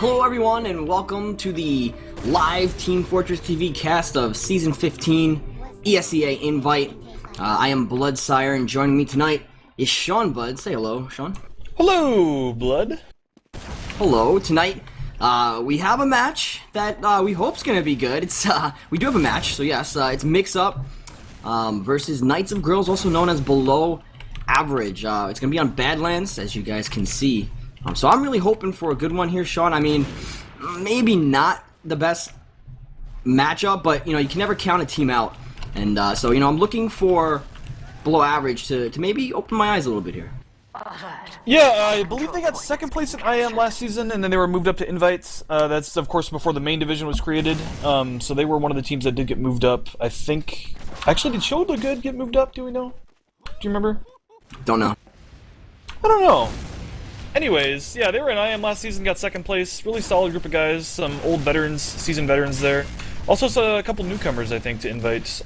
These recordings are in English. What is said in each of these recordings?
Hello everyone and welcome to the live Team Fortress TV cast of Season 15 ESEA-Invite. I am Bloodsire and joining me tonight is Seanbud. Say hello, Sean. Hello, Blood. Hello. Tonight we have a match that we hope's going to be good. It's we do have a match, so yes, it's Mixup versus Knights of Grills, also known as Below Average. It's going to be on Badlands, as you guys can see. So I'm really hoping for a good one here, Sean. I mean, maybe not the best matchup, but, you know, you can never count a team out. And so, you know, I'm looking for Below Average to maybe open my eyes a little bit here. Yeah, I believe they got second place in IM last season, and then they were moved up to Invites. That's, of course, before the main division was created. So they were one of the teams that did get moved up, I think. Actually, did Seanbud get moved up? Do we know? Do you remember? Don't know. I don't know. Anyways, yeah, they were in IM last season, got second place. Really solid group of guys, some old veterans, seasoned veterans there. Also, a couple newcomers, I think, to Invite.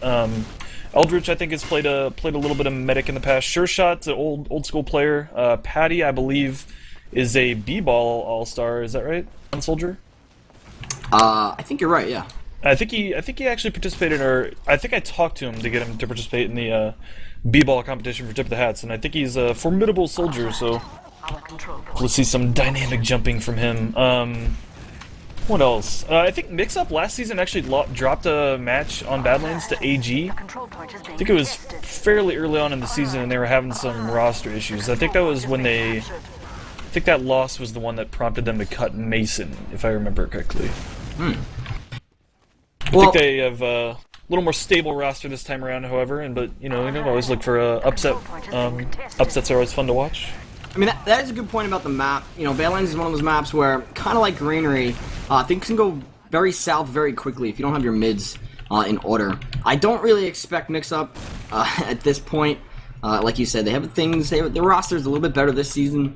Eldritch, I think, has played a little bit of medic in the past. Sure Shot's an old school player. Patty, I believe, is a B-ball all-star. Is that right? On Soldier. I think you're right. Yeah. I think he actually participated, or I think I talked to him to get him to participate in the B-ball competition for Tip of the Hats, and I think he's a formidable soldier. So let's see some dynamic jumping from him. What else? I think Mixup last season actually dropped a match on Badlands to AG. I think it was fairly early on in the season, and they were having some roster issues. I think that was when I think that loss was the one that prompted them to cut Mason, if I remember correctly. I think they have a little more stable roster this time around, however, but you know, always look for upset. Upsets are always fun to watch. I mean, that is a good point about the map. You know, Badlands is one of those maps where, kind of like Greenery, things can go very south very quickly if you don't have your mids in order. I don't really expect Mix-Up at this point. Like you said, they have things. Their roster's a little bit better this season,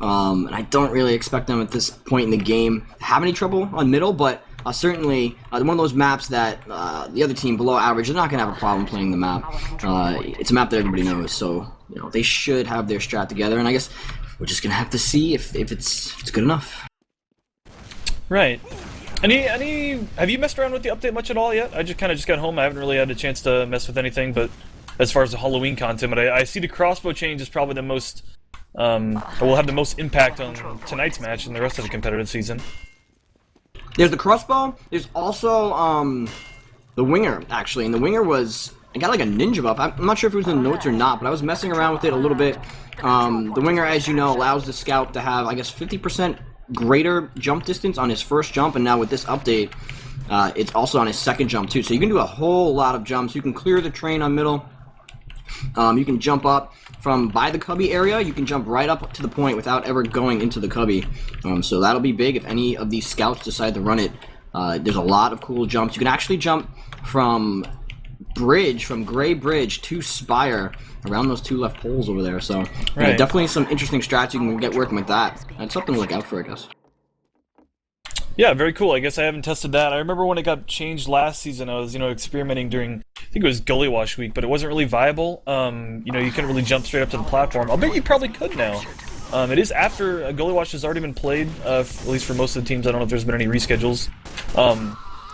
and I don't really expect them at this point in the game to have any trouble on middle. But certainly, one of those maps that the other team, Below Average, is not going to have a problem playing the map. It's a map that everybody knows, so you know they should have their strat together. And I guess we're just going to have to see if it's good enough. Right. Have you messed around with the update much at all yet? I just got home. I haven't really had a chance to mess with anything, but as far as the Halloween content, but I see the crossbow change is probably the most, will have the most impact on tonight's match and the rest of the competitive season. There's the crossbow. There's also the winger, actually, and the winger I got like a ninja buff. I'm not sure if it was in the notes or not, but I was messing around with it a little bit. The winger, as you know, allows the scout to have, I guess, 50% greater jump distance on his first jump, and now with this update, it's also on his second jump too. So you can do a whole lot of jumps. You can clear the train on middle. You can jump up from by the cubby area. You can jump right up to the point without ever going into the cubby. So that'll be big if any of these scouts decide to run it. There's a lot of cool jumps. You can actually jump from Gray Bridge to Spire around those two left poles over there. So right. Definitely some interesting strats you can get working with that. That's something to look out for, I guess. Yeah, very cool. I guess I haven't tested that. I remember when it got changed last season, I was, experimenting during, I think it was Gully Wash week, but it wasn't really viable. You couldn't really jump straight up to the platform. I'll bet you probably could now. It is after Gully Wash has already been played, at least for most of the teams. I don't know if there's been any reschedules.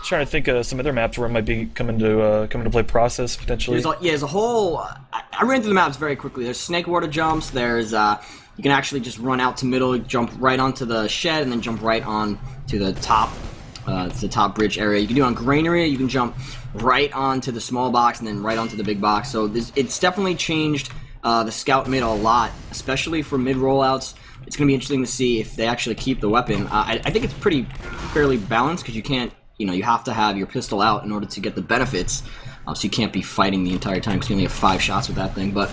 Trying to think of some other maps where it might be coming to play Process potentially. There's a whole. I ran through the maps very quickly. There's snake water jumps. There's you can actually just run out to middle, jump right onto the shed, and then jump right on to the top bridge area. You can do it on Greenery. You can jump right onto the small box and then right onto the big box. So it's definitely changed the scout mid a lot, especially for mid rollouts. It's going to be interesting to see if they actually keep the weapon. I think it's fairly balanced because you can't. You have to have your pistol out in order to get the benefits, so you can't be fighting the entire time because you only have 5 shots with that thing. But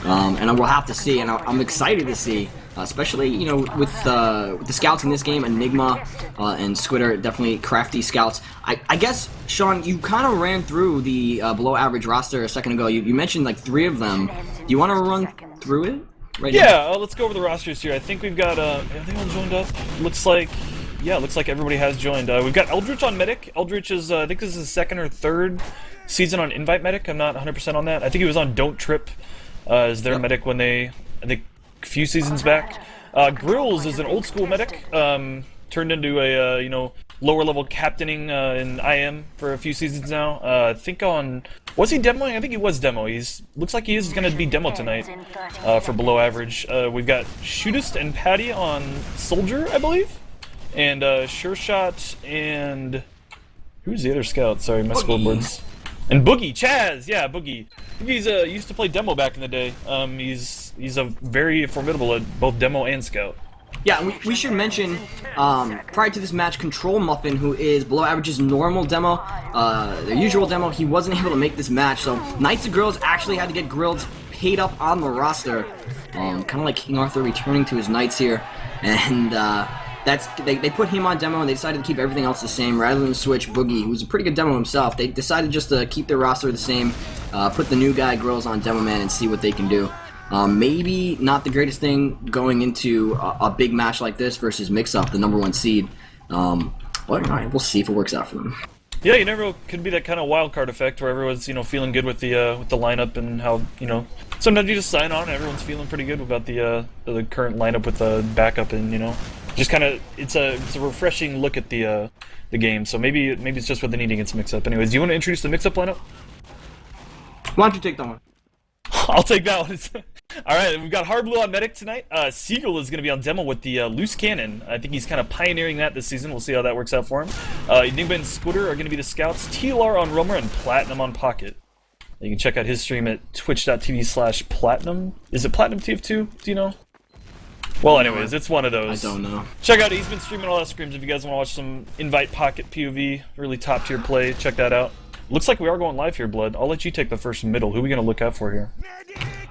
and we'll have to see, and I'm excited to see, especially with the scouts in this game, Enigma and Squitter, definitely crafty scouts. I guess Sean, you kind of ran through the below average roster a second ago. You mentioned like 3 of them. Do you want to run through it? Let's go over the rosters here. I think we've got everything all joined up. Looks like everybody has joined. We've got Eldritch on Medic. Eldritch is, I think this is his 2nd or 3rd season on Invite Medic. I'm not 100% on that. I think he was on Don't Trip as their medic when I think, a few seasons back. Grills is an old school medic. turned into a you know, lower level captaining in IM for a few seasons now. I think was he demoing? I think he was demo. Looks like he is going to be demo tonight for below average. We've got Shootist and Patty on Soldier, I believe, and Sure Shot and who's the other scout? Sorry, my scoreboards. And Boogie, Chaz, yeah, Boogie. Boogie's used to play demo back in the day. He's a very formidable at both demo and scout. Yeah, we should mention, prior to this match, Control Muffin, who is below average's normal demo, their usual demo, he wasn't able to make this match, so Knights of Grills actually had to get Grills paid up on the roster, kind of like King Arthur returning to his Knights here, and they put him on demo and they decided to keep everything else the same rather than switch Boogie, who's a pretty good demo himself. They decided just to keep their roster the same, put the new guy Grills on Demo Man and see what they can do. Maybe not the greatest thing going into a big match like this versus Mixup, the #1 seed. But alright, we'll see if it works out for them. Yeah, you never know, could be that kind of wild card effect where everyone's, you know, feeling good with the lineup and how, you know, sometimes you just sign on and everyone's feeling pretty good about the current lineup with the backup, and you know, just kind of it's a refreshing look at the game. So maybe it's just what they need against Mixup. Anyways, do you want to introduce the Mixup lineup? Why don't you take that one? I'll take that one. Alright, we've got Hard Blue on Medic tonight. Seagull is going to be on demo with the Loose Cannon. I think he's kind of pioneering that this season. We'll see how that works out for him. Enigma and Scooter are going to be the scouts. TLR on Roamer and Platinum on Pocket. You can check out his stream at twitch.tv/platinum. Is it Platinum TF2? Do you know? Well, anyways, it's one of those. I don't know. Check out, he's been streaming all that streams if you guys want to watch some Invite Pocket POV. Really top tier play. Check that out. Looks like we are going live here, Blood. I'll let you take the first middle. Who are we going to look out for here?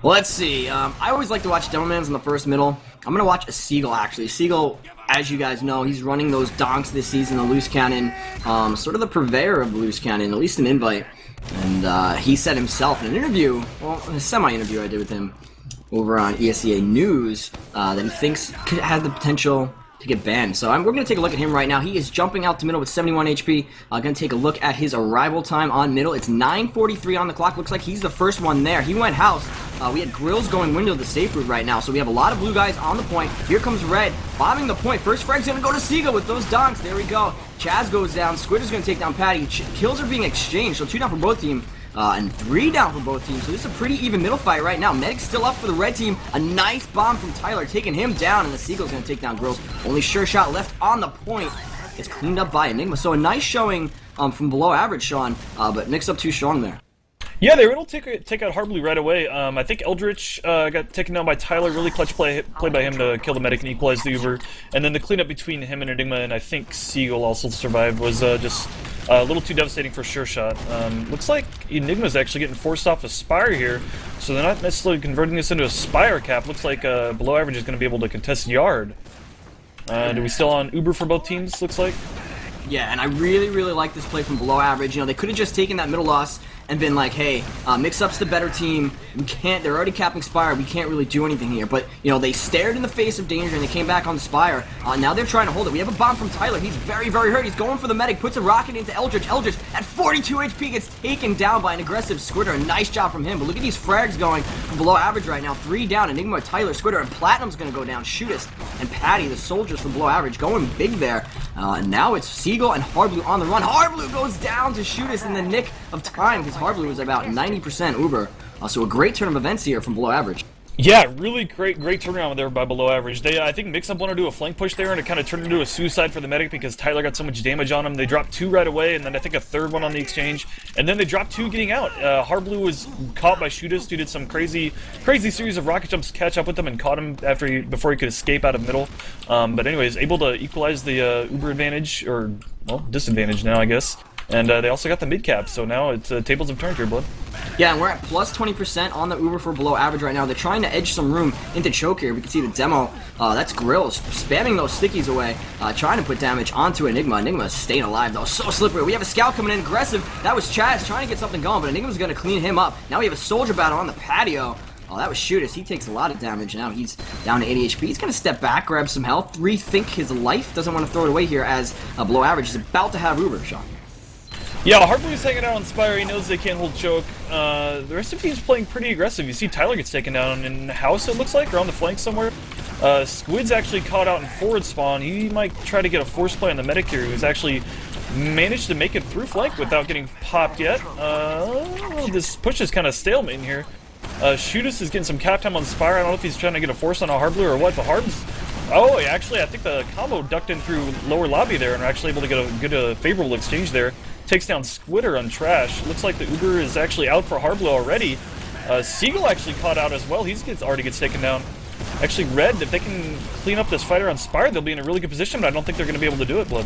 Well, let's see. I always like to watch Devilmans in the first middle. I'm going to watch a Seagull, actually. Seagull, as you guys know, he's running those donks this season, the Loose Cannon. Sort of the purveyor of the Loose Cannon, at least in Invite. And he said himself in an interview, well, a semi-interview I did with him over on ESEA News, that he thinks has the potential to get banned. So we're going to take a look at him right now. He is jumping out to middle with 71 HP. Going to take a look at his arrival time on middle. It's 9:43 on the clock. Looks like he's the first one there. He went house. We had Grills going window the safe route right now. So we have a lot of blue guys on the point. Here comes Red, bombing the point. First frag's going to go to Seagull with those donks. There we go. Chaz goes down. Squidder's going to take down Patty. Kills are being exchanged. So 2 down for both teams. And 3 down for both teams, so this is a pretty even middle fight right now. Medic's still up for the red team. A nice bomb from Tyler, taking him down, and the Seagull's going to take down Grills. Only Sure Shot left on the point. It's cleaned up by Enigma. So a nice showing from below average, Sean, but Mixup too strong there. Yeah, they were able to take out Hard Blue right away. I think Eldritch got taken down by Tyler. Really clutch play by him to kill the medic and equalize the Uber. And then the cleanup between him and Enigma, and I think Seagull also survived, was just a little too devastating for Sure Shot. Looks like Enigma's actually getting forced off a Spire here, so they're not necessarily converting this into a Spire cap. Looks like below average is going to be able to contest Yard. Do we still on Uber for both teams, looks like? Yeah, and I really, really like this play from below average. You know, they could have just taken that middle loss and been like, hey, Mixup's the better team. We can't, they're already capping Spire. We can't really do anything here. But, you know, they stared in the face of danger and they came back on the Spire. Now they're trying to hold it. We have a bomb from Tyler. He's very, very hurt. He's going for the medic, puts a rocket into Eldritch. Eldritch at 42 HP gets taken down by an aggressive Squitter. A nice job from him. But look at these frags going from below average right now. 3 down. Enigma, Tyler, Squitter, and Platinum's going to go down. Shootist and Patty, the soldiers from below average, going big there. And now it's Seagull and Hard Blue on the run. Hard Blue goes down to Shootist in the nick of time because Hard Blue was about 90% Uber. So a great turn of events here from below average. Yeah, really great turnaround there by below average. I think Mixup wanted to do a flank push there, and it kind of turned into a suicide for the medic because Tyler got so much damage on him. They dropped 2 right away, and then I think a 3rd one on the exchange, and then they dropped 2 getting out. Hard Blue was caught by Shootist, who did some crazy series of rocket jumps to catch up with him and caught him before he could escape out of middle. But anyways, able to equalize the Uber advantage, or well, disadvantage now, I guess. And they also got the mid cap, so now it's tables have turned here, Blood. Yeah, and we're at plus 20% on the Uber for below average right now. They're trying to edge some room into choke here. We can see the demo. That's Grills spamming those stickies away, trying to put damage onto Enigma. Enigma is staying alive, though. So slippery. We have a scout coming in aggressive. That was Chaz trying to get something going, but Enigma's going to clean him up. Now we have a soldier battle on the patio. Oh, that was Shootist. He takes a lot of damage now. He's down to 80 HP. He's going to step back, grab some health, rethink his life. Doesn't want to throw it away here as below average is about to have Uber, Sean. Yeah, Hard Blue's hanging out on Spire. He knows they can't hold choke. The rest of the team's playing pretty aggressive. You see Tyler gets taken down in house, it looks like, or on the flank somewhere. Squid's actually caught out in forward spawn. He might try to get a force play on the medic here, who's actually managed to make it through flank without getting popped yet. This push is kind of stalemate in here. Shootus is getting some cap time on Spire. I don't know if he's trying to get a force on a Harblu or what, but Harb's... Oh, actually, I think the combo ducked in through lower lobby there and are actually able to get a favorable exchange there. Takes down Squitter on Trash. Looks like the Uber is actually out for Harblu already. Seagull actually caught out as well. He already gets taken down. Actually, Red, if they can clean up this fighter on Spire, they'll be in a really good position, but I don't think they're going to be able to do it, Blood.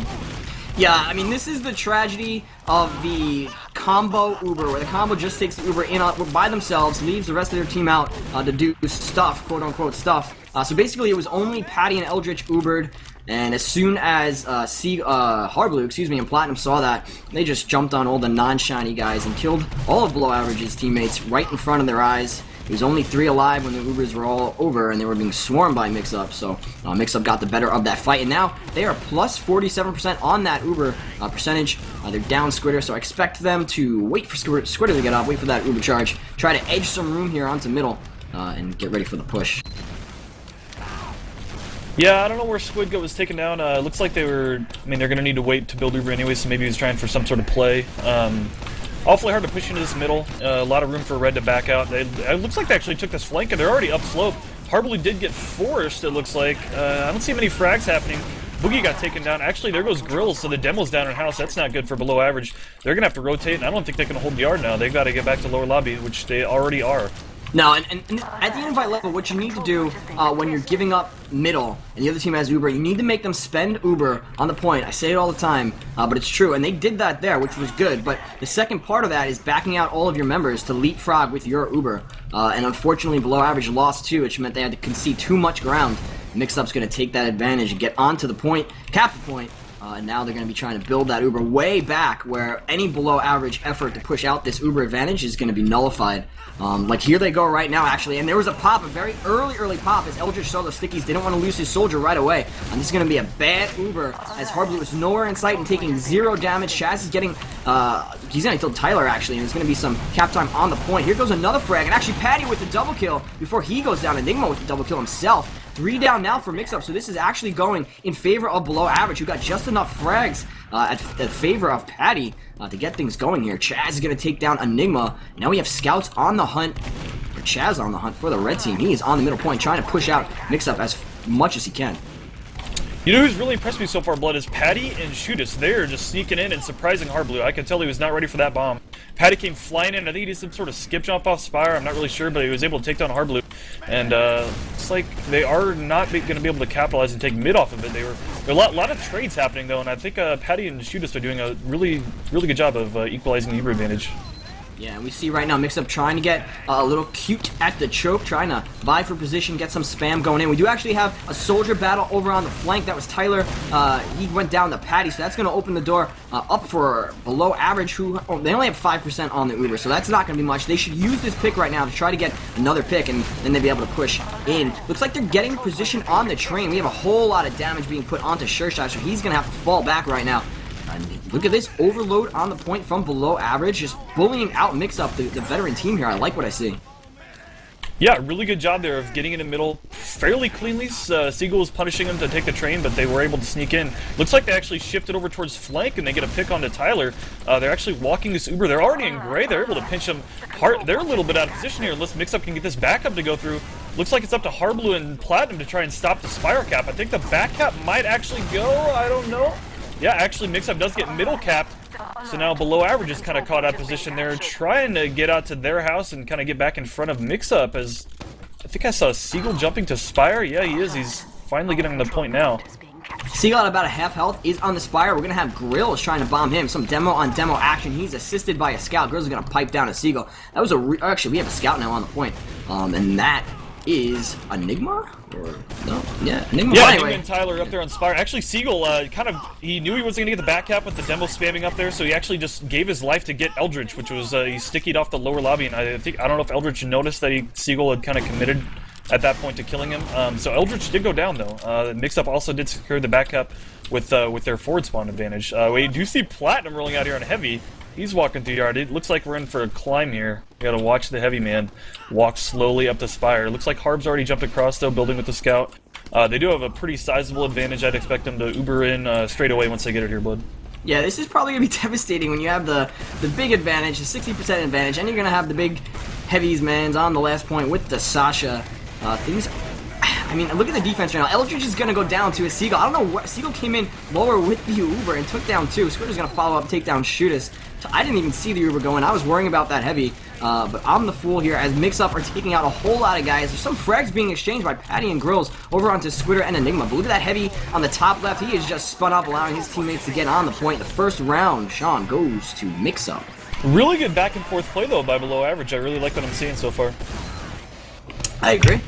Yeah, I mean, this is the tragedy of the combo Uber, where the combo just takes the Uber in by themselves, leaves the rest of their team out to do stuff, quote-unquote stuff. So basically, it was only Patty and Eldritch Ubered, and as soon as Harblu, and Platinum saw that, they just jumped on all the non-shiny guys and killed all of Below Average's teammates right in front of their eyes. It was only 3 alive when the Ubers were all over and they were being swarmed by Mixup, so Mixup got the better of that fight, and now they are plus 47% on that Uber percentage. They're down Squitter, so I expect them to wait for Squitter to get up, wait for that Uber charge, try to edge some room here onto middle, and get ready for the push. Yeah, I don't know where Squid was taken down. Looks like they were... I mean, they're going to need to wait to build Uber anyway, so maybe he was trying for some sort of play. Awfully hard to push into this middle. A lot of room for Red to back out. It looks like they actually took this flank, and they're already upslope. Harblu did get forced, it looks like. I don't see many frags happening. Boogie got taken down. Actually, there goes Grills, so the demo's down in house. That's not good for Below Average. They're going to have to rotate, and I don't think they can hold the yard now. They've got to get back to lower lobby, which they already are. No, and at the invite level, what you need to do when you're giving up middle and the other team has Uber, you need to make them spend Uber on the point. I say it all the time, but it's true, and they did that there, which was good. But the second part of that is backing out all of your members to leapfrog with your Uber. And unfortunately, Below Average lost too, which meant they had to concede too much ground. Mixup's going to take that advantage and get onto the point, cap the point. And now they're going to be trying to build that Uber way back, where any below average effort to push out this Uber advantage is going to be nullified. Like here they go right now, actually, and there was a pop, a very early pop, as Eldritch saw those stickies. Didn't want to lose his soldier right away. And this is going to be a bad Uber, as Harblu is nowhere in sight and taking 0 damage. Chaz is getting, he's going to kill Tyler, actually, and there's going to be some cap time on the point. Here goes another frag, and actually Patty with the double kill before he goes down. Enigma with the double kill himself. 3 down now for Mixup, so this is actually going in favor of Below Average, who got just enough frags at favor of Patty to get things going here. Chaz is going to take down Enigma. Now we have Scouts on the hunt, or Chaz on the hunt for the red team. He is on the middle point trying to push out Mixup as much as he can. You know who's really impressed me so far, Blood, is Patty and Shootus. They're just sneaking in and surprising Harblu. I can tell he was not ready for that bomb. Patty came flying in. I think he did some sort of skip jump off Spire. I'm not really sure, but he was able to take down Harblu. And it's like they are not going to be able to capitalize and take mid off of it. There are a lot of trades happening, though, and I think Patty and Shootus are doing a really good job of equalizing the Uber advantage. Yeah, and we see right now Mixup trying to get a little cute at the choke, trying to vie for position, get some spam going in. We do actually have a soldier battle over on the flank. That was Tyler. He went down to Patty, so that's going to open the door up for Below Average, who they only have 5% on the Uber, so that's not going to be much. They should use this pick right now to try to get another pick, and then they'll be able to push in. Looks like they're getting position on the train. We have a whole lot of damage being put onto Shershai, so he's going to have to fall back right now. And look at this overload on the point from Below Average, just bullying out Mixup, the veteran team here. I like what I see. Yeah, really good job there of getting in the middle fairly cleanly. Seagull was punishing them to take the train, but they were able to sneak in. Looks like they actually shifted over towards flank, and they get a pick onto Tyler. They're actually walking this Uber. They're already in gray. They're able to pinch them hard. They're a little bit out of position here, unless Mixup can get this backup to go through. Looks like it's up to Harblu and Platinum to try and stop the Spiral Cap. I think the back cap might actually go. I don't know. Yeah, actually, Mixup does get middle capped, so now Below Average is kind of caught out of position there, trying to get out to their house and kind of get back in front of Mixup, as I think I saw Seagull jumping to Spire. Yeah, he is. He's finally getting on the point now. Seagull at about a half health is on the Spire. We're going to have Grills trying to bomb him. Some demo on demo action. He's assisted by a Scout. Grills is going to pipe down a Seagull. That was actually, we have a Scout now on the point, and that is Enigma? Or no? Yeah, Enigma. Yeah, anyway. Enigma and Tyler up there on Spire. Actually, Seagull he knew he wasn't going to get the back cap with the demo spamming up there, so he actually just gave his life to get Eldritch, which was he stickied off the lower lobby, and I don't know if Eldritch noticed that Seagull had kind of committed at that point to killing him. So Eldritch did go down though. Mixup also did secure the back cap with their forward spawn advantage. We do see Platinum rolling out here on Heavy. He's walking through yard. It looks like we're in for a climb here. We gotta watch the Heavy man walk slowly up the Spire. Looks like Harb's already jumped across though, building with the Scout. They do have a pretty sizable advantage. I'd expect them to Uber in straight away once they get it here, Blood. Yeah, this is probably going to be devastating when you have the big advantage, the 60% advantage, and you're going to have the big heavies mans on the last point with the Sasha. I mean, look at the defense right now. Eldridge is going to go down to a Seagull. I don't know what. Seagull came in lower with the Uber and took down 2. Squirter's going to follow up, take down Shootist. I didn't even see the Uber going. I was worrying about that heavy. But I'm the fool here as Mixup are taking out a whole lot of guys. There's some frags being exchanged by Patty and Grills over onto Squitter and Enigma. But look at that heavy on the top left. He is just spun up, allowing his teammates to get on the point. The first round, Sean, goes to Mixup. Really good back and forth play, though, by below average. I really like what I'm seeing so far. I agree.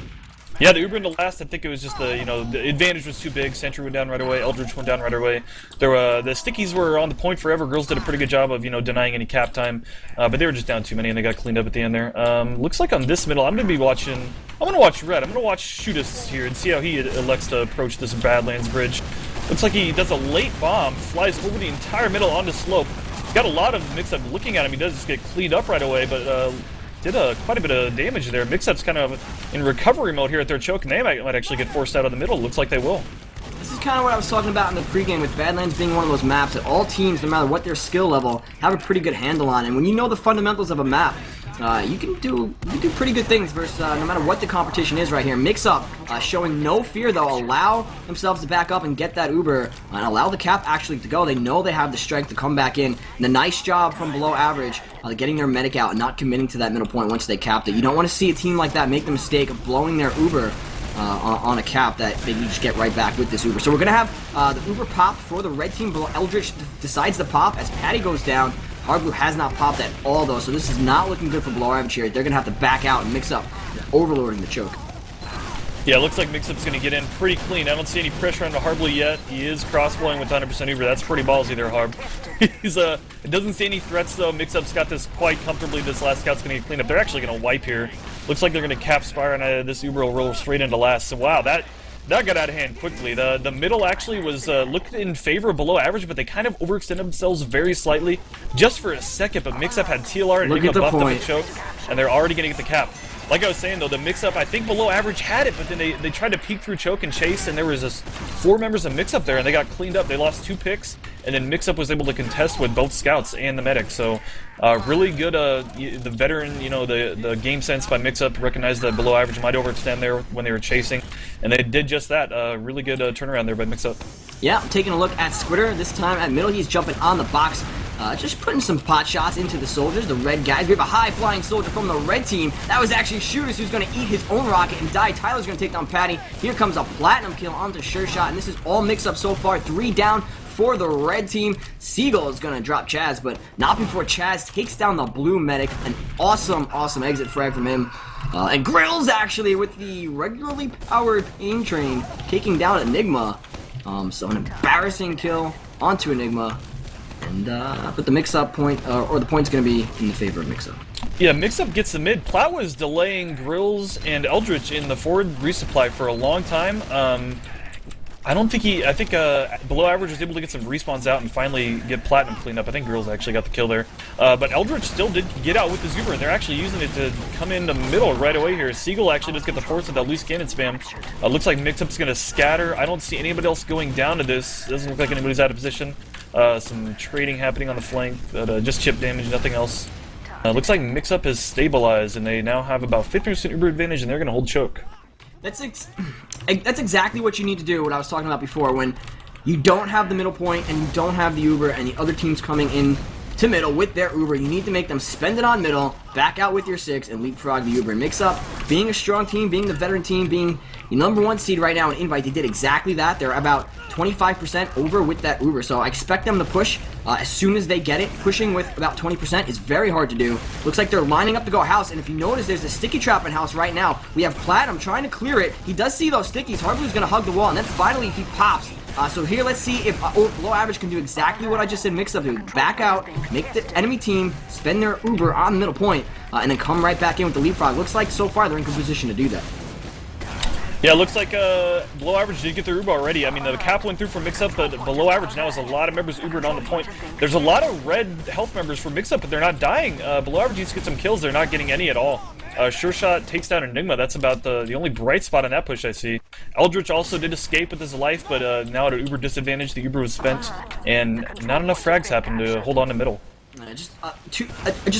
Yeah, the Uber into last, I think it was just the advantage was too big. Sentry went down right away. Eldridge went down right away. The stickies were on the point forever. Girls did a pretty good job of, denying any cap time. But they were just down too many, and they got cleaned up at the end there. Looks like on this middle, I'm going to watch Red. I'm going to watch Shootist here and see how he elects to approach this Badlands bridge. Looks like he does a late bomb, flies over the entire middle onto slope. Got a lot of Mix-Up looking at him. He does just get cleaned up right away, but did quite a bit of damage there. Mix-Up's kind of in recovery mode here at their choke, and they might actually get forced out of the middle. Looks like they will. This is kind of what I was talking about in the pregame, with Badlands being one of those maps that all teams, no matter what their skill level, have a pretty good handle on. And when you know the fundamentals of a map, you can do pretty good things versus no matter what the competition is right here. Mix-Up showing no fear, though, allow themselves to back up and get that Uber and allow the cap actually to go. They know they have the strength to come back in. And a nice job from below average getting their medic out and not committing to that middle point once they capped it. You don't want to see a team like that make the mistake of blowing their Uber on a cap that they can just get right back with this Uber. So we're going to have the Uber pop for the red team. Eldritch decides to pop as Patty goes down. Hard Blue has not popped at all, though, so this is not looking good for below average here. They're going to have to back out and Mix Up, overloading the choke. Yeah, it looks like Mix-Up's going to get in pretty clean. I don't see any pressure on Hard Blue yet. He is cross-blowing with 100% Uber. That's pretty ballsy there, Harb. It doesn't see any threats, though. Mix-Up's got this quite comfortably. This last scout's going to get cleaned up. They're actually going to wipe here. Looks like they're going to cap Spire, and this Uber will roll straight into last. So, wow, that got out of hand quickly. The middle actually was looked in favor of below average, but they kind of overextended themselves very slightly just for a second. But Mix-Up had TLR and Enigma buffed up the choke, and they're already going to get the cap. Like I was saying, though, the Mix-Up, I think below average had it, but then they tried to peek through choke and chase, and there was just 4 members of Mix-Up there, and they got cleaned up. They lost 2 picks, and then Mix-Up was able to contest with both scouts and the medic. So really good, the veteran, the game sense by Mix-Up recognized that below average might overextend there when they were chasing, and they did just that. Really good turnaround there by Mix-Up. Yeah, I'm taking a look at Squitter. This time at middle, he's jumping on the box. Just putting some pot shots into the soldiers, the red guys. We have a high-flying soldier from the red team. That was actually Shooters, who's going to eat his own rocket and die. Tyler's going to take down Patty. Here comes a platinum kill onto Sure Shot, and this is all Mix-Up so far. 3 down for the red team. Seagull is going to drop Chaz, but not before Chaz takes down the blue medic. An awesome exit frag from him. And Grills, actually, with the regularly powered pain train, taking down Enigma. So an embarrassing kill onto Enigma. And but the Mix-Up point, or the point's going to be in the favor of Mix-Up. Yeah, Mix-Up gets the mid. Plat was delaying Grills and Eldritch in the forward resupply for a long time. I think below average was able to get some respawns out and finally get Platinum cleaned up. I think Grills actually got the kill there. But Eldritch still did get out with the Zuber, and they're actually using it to come in the middle right away here. Seagull actually does get the force with that loose cannon spam. Looks like Mix-Up's going to scatter. I don't see anybody else going down to this. Doesn't look like anybody's out of position. Some trading happening on the flank, but just chip damage, nothing else. Looks like Mix-Up is stabilized, and they now have about 50% Uber advantage, and they're going to hold choke. That's exactly what you need to do, what I was talking about before, when you don't have the middle point, and you don't have the Uber, and the other team's coming in to middle with their Uber. You need to make them spend it on middle, back out with your 6, and leapfrog the Uber. And Mix-Up, being a strong team, being the veteran team, being the #1 seed right now in Invite, they did exactly that. They're about 25% over with that Uber, so I expect them to push as soon as they get it. Pushing with about 20% is very hard to do. Looks like they're lining up to go house, and if you notice, there's a sticky trap in house right now. We have Platinum trying to clear it. He does see those stickies. Hardblue's going to hug the wall, and then finally he pops. So here, let's see if below average can do exactly what I just said Mix-Up do. Back out, make the enemy team spend their Uber on the middle point, and then come right back in with the leapfrog. Looks like so far they're in good position to do that. Yeah, it looks like below average did get their Uber already. I mean, the cap went through for Mix-Up, but below average now is a lot of members Ubered on the point. There's a lot of red health members for Mix-Up, but they're not dying. Below average needs to get some kills. They're not getting any at all. Sure Shot takes down Enigma. That's about the only bright spot on that push I see. Eldritch also did escape with his life, but now at an Uber disadvantage, the Uber was spent, and not enough frags happened to hold on to middle. Just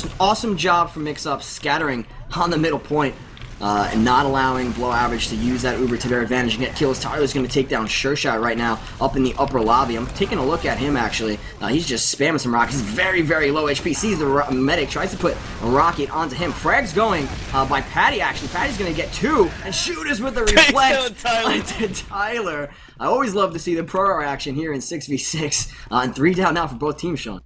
an awesome job from Mixup scattering on the middle point and not allowing Below Average to use that Uber to their advantage and get kills. Tyler's going to take down Sure Shot right now up in the upper lobby. I'm taking a look at him, actually. He's just spamming some rockets. He's very, very low HP. Sees the medic, tries to put a rocket onto him. Frag's going by Patty, actually. Patty's going to get 2, and Shooters with the reflex to Tyler. I always love to see the pro action here in 6v6. And 3 down now for both teams, Sean.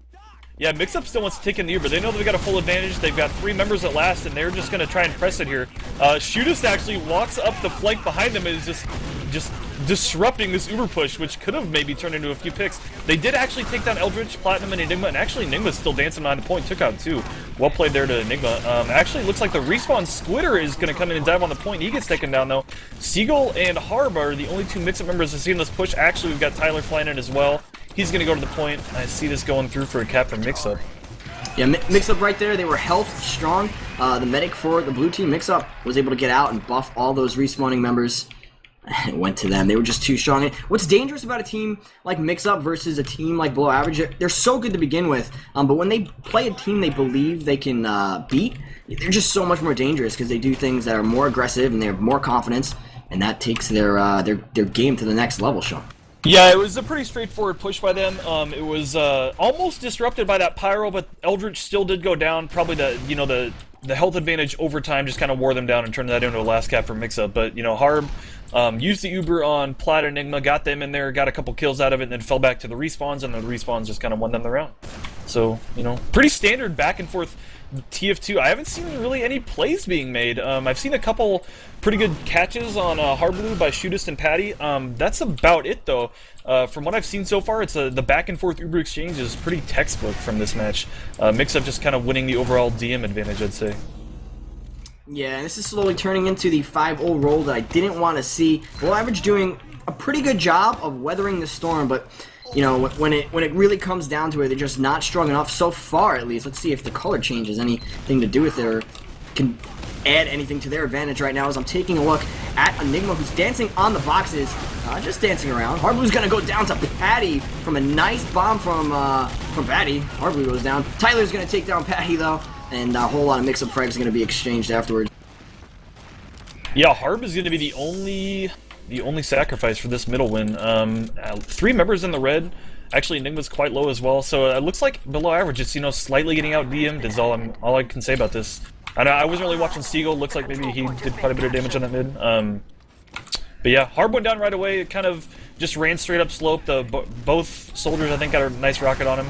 Yeah, Mixup still wants to take in the Uber. They know they've got a full advantage. They've got 3 members at last, and they're just going to try and press it here. Shootist actually walks up the flank behind them and is just disrupting this Uber push, which could have maybe turned into a few picks. They did actually take down Eldritch, Platinum, and Enigma, and actually Enigma's still dancing behind the point. Took out 2. Well played there to Enigma. Actually, looks like the respawn Squitter is going to come in and dive on the point. He gets taken down, though. Seagull and Harb are the only 2 Mixup members to see in this push. Actually, we've got Tyler flying in as well. He's going to go to the point. I see this going through for a cap from Mixup. Yeah, Mixup right there, they were health strong. The medic for the blue team, Mixup, was able to get out and buff all those respawning members. It went to them. They were just too strong. And what's dangerous about a team like Mixup versus a team like Below Average, they're so good to begin with, but when they play a team they believe they can beat, they're just so much more dangerous because they do things that are more aggressive and they have more confidence, and that takes their game to the next level, Sean. Yeah, it was a pretty straightforward push by them. It was almost disrupted by that pyro, but Eldritch still did go down. Probably the health advantage over time just kind of wore them down and turned that into a last cap for Mixup. But Harb used the Uber on Plat Enigma, got them in there, got a couple kills out of it, and then fell back to the respawns, and the respawns just kind of won them the round. So pretty standard back and forth TF2. I haven't seen really any plays being made. I've seen a couple pretty good catches on Harblue by Shootist and Patty. That's about it, though. From what I've seen so far, it's the back and forth Uber exchange is pretty textbook from this match. Mixup just kind of winning the overall DM advantage, I'd say. Yeah, and this is slowly turning into the 5-0 roll that I didn't want to see. Below Average doing a pretty good job of weathering the storm, but when it really comes down to it, they're just not strong enough so far, at least. Let's see if the color change has anything to do with it or can add anything to their advantage right now as I'm taking a look at Enigma, who's dancing on the boxes, just dancing around. Hardblue's gonna go down to Patty from a nice bomb from Patty. Hardblue goes down. Tyler's gonna take down Patty, though, and a whole lot of Mixup frags are gonna be exchanged afterwards. Yeah, Harb is gonna be the only sacrifice for this middle win. 3 members in the red. Actually, Enigma's quite low as well, so it looks like Below Average is slightly getting out DM'd is all I can say about this. I wasn't really watching Seagull. Looks like maybe he did quite a bit of damage on that mid. But yeah, Harb went down right away. It kind of just ran straight up slope. Both soldiers, I think, got a nice rocket on him.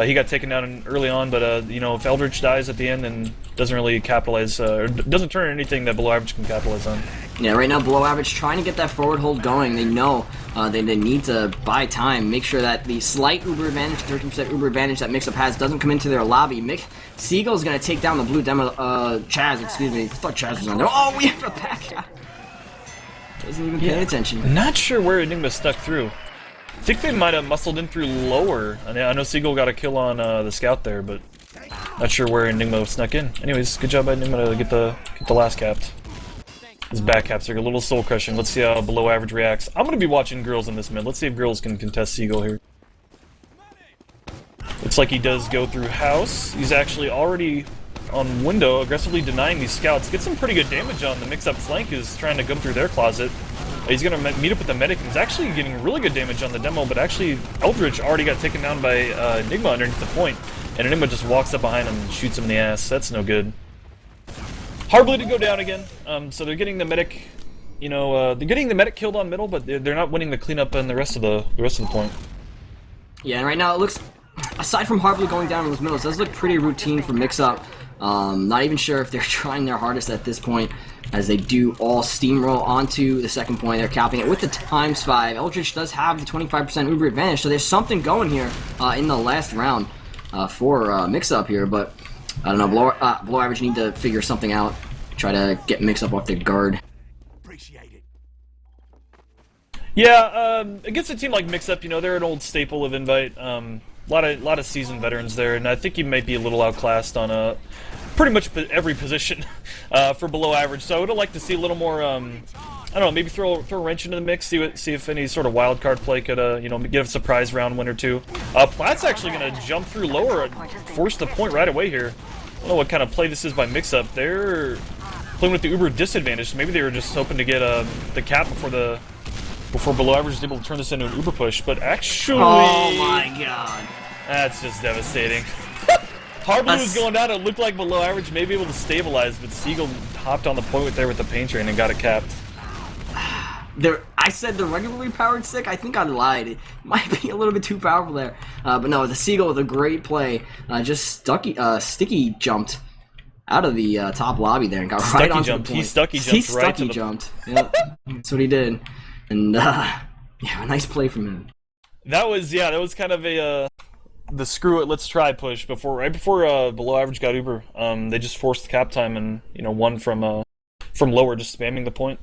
He got taken down early on, but if Eldritch dies at the end, then doesn't really capitalize, or doesn't turn into anything that Below Average can capitalize on. Yeah, right now Below Average trying to get that forward hold going. They know they need to buy time, make sure that the slight Uber advantage, 13% Uber advantage that Mixup has doesn't come into their lobby. Seagull's going to take down the blue demo, Chaz, excuse me. I thought Chaz was on there. Oh, we have a back out. Wasn't even paying attention. Not sure where Enigma stuck through. I think they might have muscled in through lower. I know Seagull got a kill on the scout there, but not sure where Enigma snuck in. Anyways, good job by Enigma to get the last capped. His back caps are a little soul crushing. Let's see how Below Average reacts. I'm gonna be watching Girls in this mid. Let's see if Girls can contest Seagull here. Looks like he does go through house. He's actually already on window, aggressively denying these scouts. Gets some pretty good damage on the Mixup flank, is trying to go through their closet. He's going to meet up with the medic. He's actually getting really good damage on the demo, but actually Eldritch already got taken down by Enigma underneath the point, and Enigma just walks up behind him and shoots him in the ass. That's no good. Hardly to go down again, so they're getting the medic, they're getting the medic killed on middle, but they're not winning the cleanup and the rest of the point. Yeah, and right now it looks, aside from Hardly going down in those middles, it does look pretty routine for Mixup. Not even sure if they're trying their hardest at this point, as they do all steamroll onto the second point. They're capping it with the ×5. Eldritch does have the 25% Uber advantage, so there's something going here in the last round for Mixup here, but I don't know, Below Average need to figure something out, try to get Mixup off their guard. Yeah, against a team like Mixup, they're an old staple of Invite. Lot of seasoned veterans there, and I think he might be a little outclassed on pretty much every position for Below Average. So I would have liked to see a little more I don't know, maybe throw a wrench into the mix, see if any sort of wild card play could, get a surprise round win or two. Platt's actually going to jump through lower and force the point right away here. I don't know what kind of play this is by Mixup. They're playing with the uber disadvantage, so maybe they were just hoping to get the cap before below average is able to turn this into an uber push, but actually... Oh my god. That's just devastating. Hard Blue was going down, it looked like below average may be able to stabilize, but Seagull hopped on the point there with the pain train and got it capped. I said the regularly powered stick. I think I lied. It might be a little bit too powerful there. But no, the Seagull with a great play. Just sticky jumped out of the top lobby there and got right onto the point. He stucky jumped. Yep, that's what he did. And yeah, a nice play from him. That was kind of the screw it, let's try push right before below average got uber. They just forced the cap time and won from lower, just spamming the point.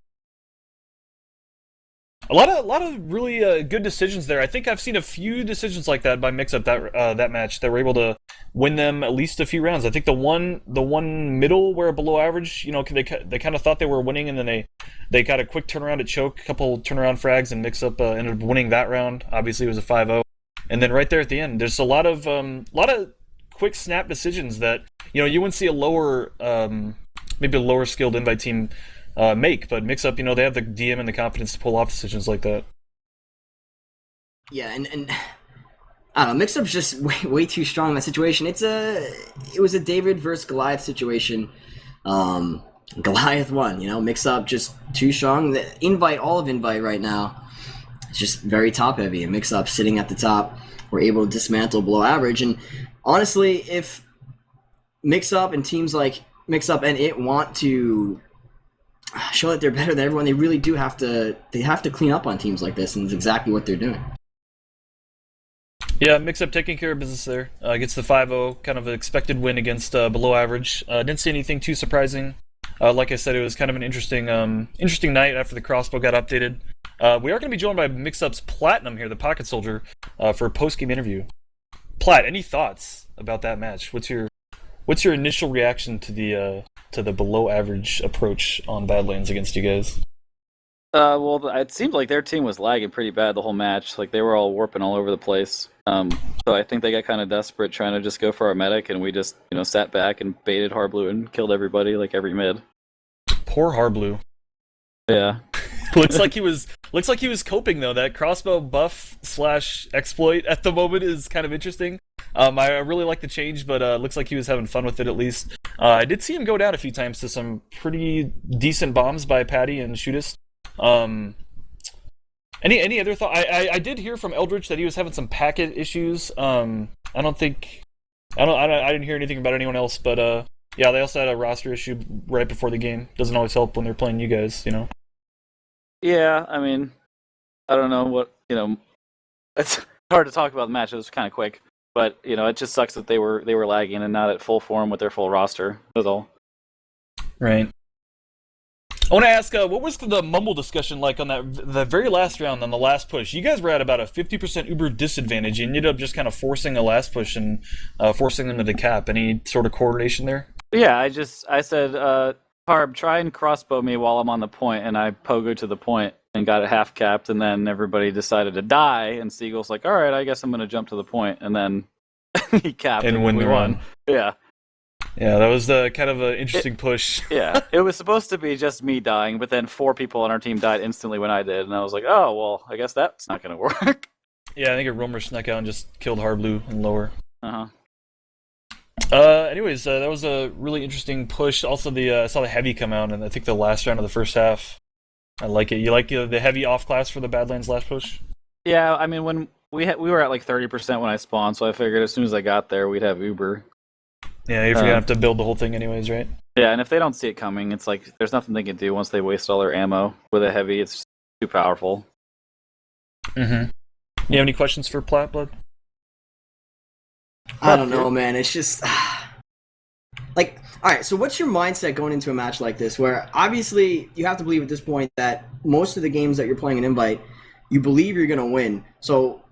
A lot of really good decisions there. I think I've seen a few decisions like that by Mixup that match that were able to win them at least a few rounds. I think the one middle where below average, they kind of thought they were winning, and then they got a quick turnaround at choke, a couple turnaround frags, and Mixup ended up winning that round. Obviously, it was a 5-0, and then right there at the end, there's a lot of quick snap decisions that you wouldn't see a lower maybe a lower skilled invite team make, but Mixup, they have the DM and the confidence to pull off decisions like that. Yeah, and I don't know, Mixup's just way too strong in that situation. It was a David versus Goliath situation. Goliath won, Mixup just too strong. All of Invite right now is just very top heavy, and Mixup sitting at the top, we're able to dismantle below average. And honestly, if Mixup and teams like Mixup and it want to show that they're better than everyone, they really do have to clean up on teams like this, and it's exactly what they're doing. Yeah, Mixup taking care of business there. Gets the 5-0, kind of an expected win against below average. Didn't see anything too surprising. Like I said, it was kind of an interesting night after the crossbow got updated. We are going to be joined by Mixup's Platinum here, the Pocket Soldier, for a post-game interview. Plat, any thoughts about that match? What's your initial reaction to the below average approach on Badlands against you guys? Well, it seemed like their team was lagging pretty bad the whole match. Like, they were all warping all over the place. So I think they got kind of desperate trying to just go for our medic, and we just, sat back and baited Hard Blue and killed everybody, like every mid. Poor Hard Blue. Yeah. looks like he was coping though. That crossbow buff / exploit at the moment is kind of interesting. I really like the change, but looks like he was having fun with it at least. I did see him go down a few times to some pretty decent bombs by Patty and Shootist. Any other thought? I did hear from Eldritch that he was having some packet issues. I didn't hear anything about anyone else, but yeah, they also had a roster issue right before the game. Doesn't always help when they're playing you guys, Yeah, I mean, I don't know what, it's hard to talk about the match. It was kind of quick, but it just sucks that they were lagging and not at full form with their full roster. That's all. Right. I want to ask, what was the mumble discussion like on the very last round, on the last push? You guys were at about a 50% uber disadvantage, and you ended up just kind of forcing a last push and forcing them to the cap. Any sort of coordination there? Yeah, I said, Harb, try and crossbow me while I'm on the point, and I pogoed to the point and got it half capped, and then everybody decided to die, and Seagull's like, alright, I guess I'm going to jump to the point, and then he capped and we won. Yeah. Yeah, that was the kind of an interesting push. Yeah, it was supposed to be just me dying, but then 4 people on our team died instantly when I did, and I was like, oh, well, I guess that's not going to work. Yeah, I think a roamer snuck out and just killed Hard Blue and lower. Uh-huh. Anyways, that was a really interesting push. Also, I saw the heavy come out, and I think the last round of the first half. I like it. You like the heavy off class for the Badlands last push? Yeah, I mean, when we were at like 30% when I spawned, so I figured as soon as I got there, we'd have Uber. Yeah, you're gonna have to build the whole thing anyways, right? Yeah, and if they don't see it coming, it's like there's nothing they can do once they waste all their ammo. With a heavy, it's too powerful. Mm-hmm. You have any questions for Plat Blood? I don't know, man. It's just like, all right. So, what's your mindset going into a match like this, where obviously you have to believe at this point that most of the games that you're playing in Invite, you believe you're gonna win. So,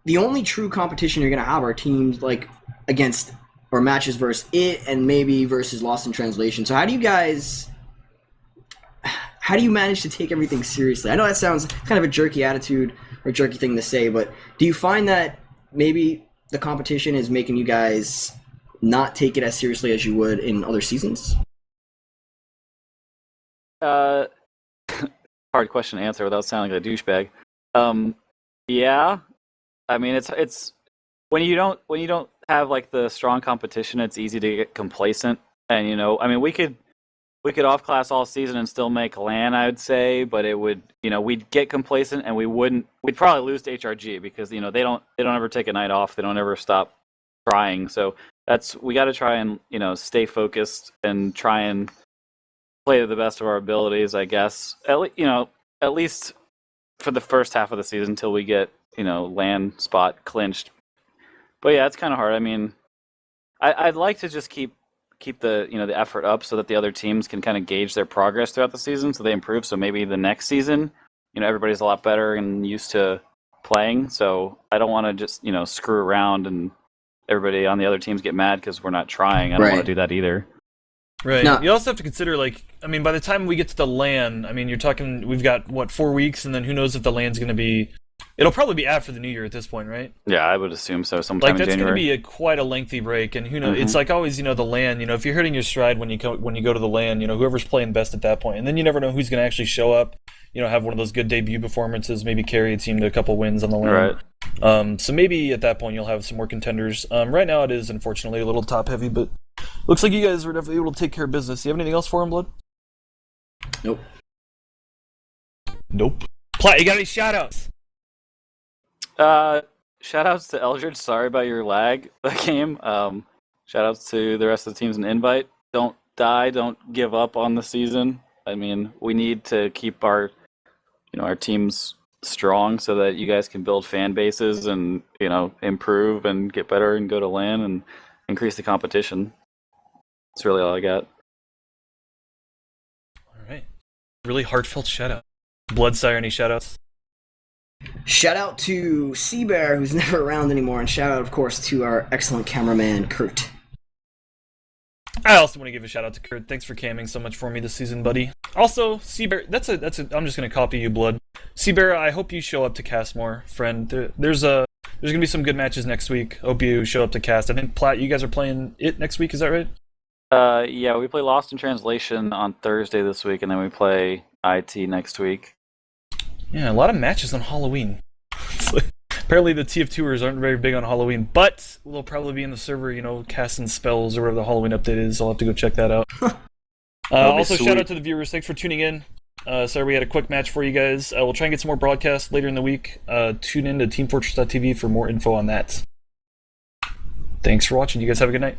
the only true competition you're gonna have are teams like against or matches versus it, and maybe versus Lost in Translation. So, how do you guys how do you manage to take everything seriously? I know that sounds kind of a jerky attitude or jerky thing to say, but do you find that maybe the competition is making you guys not take it as seriously as you would in other seasons? Hard question to answer without sounding like a douchebag. Yeah, I mean it's when you don't have like the strong competition, it's easy to get complacent. And I mean, we could off class all season and still make LAN, I would say, but it would, we'd get complacent and we'd probably lose to HRG because they don't ever take a night off, they don't ever stop trying. So we got to try and stay focused and try and play to the best of our abilities, I guess. At least for the first half of the season until we get LAN spot clinched. But yeah, it's kind of hard. I mean, I'd like to just keep the the effort up so that the other teams can kind of gauge their progress throughout the season so they improve. So maybe the next season, everybody's a lot better and used to playing. So I don't want to just screw around and everybody on the other teams get mad because we're not trying. I don't want to do that either. Right. No. You also have to consider, by the time we get to the LAN, I mean, you're talking, we've got, 4 weeks, and then who knows if the LAN's going to be... It'll probably be after the new year at this point, right? Yeah, I would assume so, sometime in that's January. Going to be quite a lengthy break, and who knows, it's like always, the LAN, if you're hitting your stride when you go to the LAN, whoever's playing best at that point, and then you never know who's going to actually show up, have one of those good debut performances, maybe carry a team to a couple wins on the LAN. Right. So maybe at that point you'll have some more contenders. Right now it is, unfortunately, a little top-heavy, but looks like you guys were definitely able to take care of business. Do you have anything else for him, Blood? Nope. Plat, you got any shout-outs? Shout-outs to Eldridge. Sorry about your lag that game. Shout-outs to the rest of the teams in Invite. Don't die. Don't give up on the season. I mean, we need to keep our teams strong so that you guys can build fan bases and improve and get better and go to LAN and increase the competition. That's really all I got. All right. Really heartfelt shout-out. Bloodsire, any shout-outs? Shout out to Seabear, who's never around anymore, and shout out, of course, to our excellent cameraman, Kurt. I also want to give a shout out to Kurt. Thanks for camming so much for me this season, buddy. Also, Seabear, I'm just gonna copy you, Blood. Seabear, I hope you show up to cast more, friend. There's gonna be some good matches next week. Hope you show up to cast. I think Plat, you guys are playing it next week. Is that right? Yeah, we play Lost in Translation on Thursday this week, and then we play IT next week. Yeah, a lot of matches on Halloween. Apparently the TF Tours aren't very big on Halloween, but they'll probably be in the server, casting spells or whatever the Halloween update is. I'll have to go check that out. Also, shout out to the viewers. Thanks for tuning in. Sorry we had a quick match for you guys. We'll try and get some more broadcasts later in the week. Tune in to teamfortress.tv for more info on that. Thanks for watching. You guys have a good night.